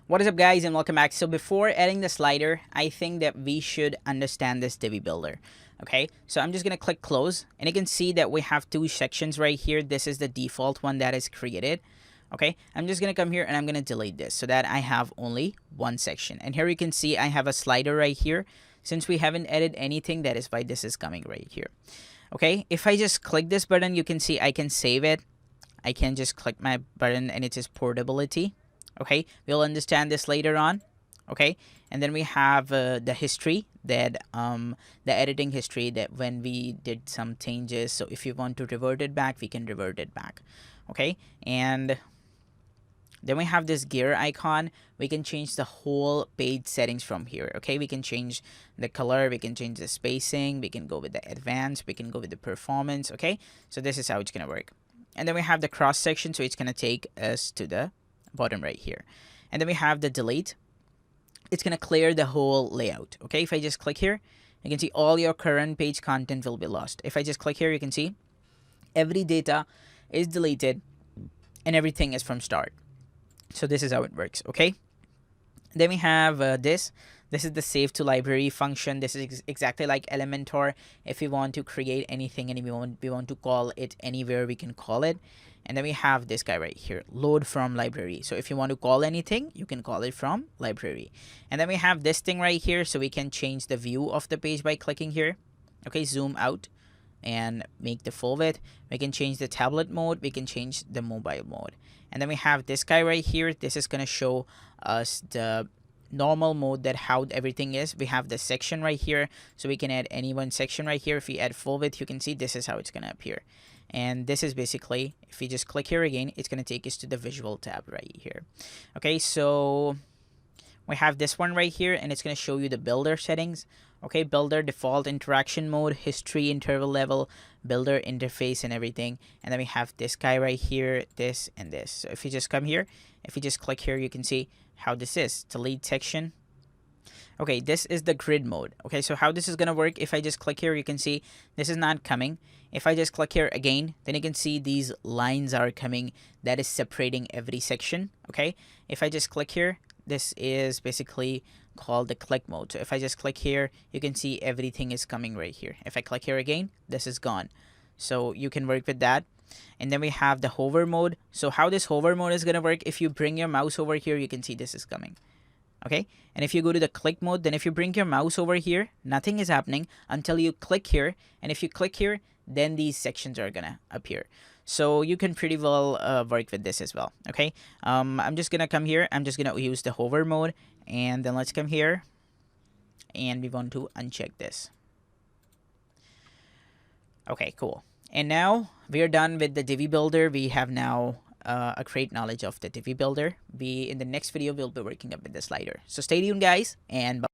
What is up, guys, and welcome back. So before adding the slider, I think that we should understand this Divi builder. Okay, so I'm just gonna click close, and you can see that we have two sections right here. This is the default one that is created. Okay, I'm just gonna come here and I'm gonna delete this so that I have only one section. And here you can see I have a slider right here. Since we haven't added anything, that is why this is coming right here. Okay, if I just click this button, you can see I can save it. I can just click my button and it is portability. Okay, we'll understand this later on. Okay, and then we have the history, that the editing history, that when we did some changes. So if you want to revert it back, we can revert it back. Okay, and then we have this gear icon. We can change the whole page settings from here. Okay, we can change the color, we can change the spacing, we can go with the advanced, we can go with the performance. Okay, so this is how it's gonna work. And then we have the cross section, so it's gonna take us to the bottom right here. And then we have the delete. It's gonna clear the whole layout. Okay, if I just click here, you can see all your current page content will be lost. If I just click here, you can see every data is deleted and everything is from start. So this is how it works. Okay, then we have this is the save to library function. This is exactly like Elementor. If we want to create anything and we want to call it anywhere, we can call it. And then we have this guy right here, load from library. So if you want to call anything, you can call it from library. And then we have this thing right here, so we can change the view of the page by clicking here. Okay, zoom out and make the full width. We can change the tablet mode, we can change the mobile mode. And then we have this guy right here. This is gonna show us the normal mode, that how everything is. We have the section right here, so we can add any one section right here. If we add full width, you can see this is how it's gonna appear. And this is basically, if we just click here again, it's gonna take us to the visual tab right here. Okay, so we have this one right here, and it's gonna show you the builder settings. Okay, builder, default, interaction mode, history, interval level, builder interface, and everything. And then we have this guy right here, this and this. So if you just come here, if you just click here, you can see how this is. Delete section. Okay, this is the grid mode. Okay, so how this is gonna work, if I just click here, you can see this is not coming. If I just click here again, then you can see these lines are coming, that is separating every section. Okay, if I just click here, this is basically called the click mode. So if I just click here, you can see everything is coming right here. If I click here again, this is gone. So you can work with that. And then we have the hover mode. So how this hover mode is gonna work, if you bring your mouse over here, you can see this is coming. Okay, and if you go to the click mode, then if you bring your mouse over here, nothing is happening until you click here. And if you click here, then these sections are gonna appear. So you can pretty well work with this as well. Okay, I'm just gonna come here, I'm just gonna use the hover mode, and then let's come here and we want to uncheck this. Okay, cool. And now we are done with the Divi builder. We have now a great knowledge of the Divi builder. In the next video, we'll be working up with the slider. So stay tuned, guys, and bye.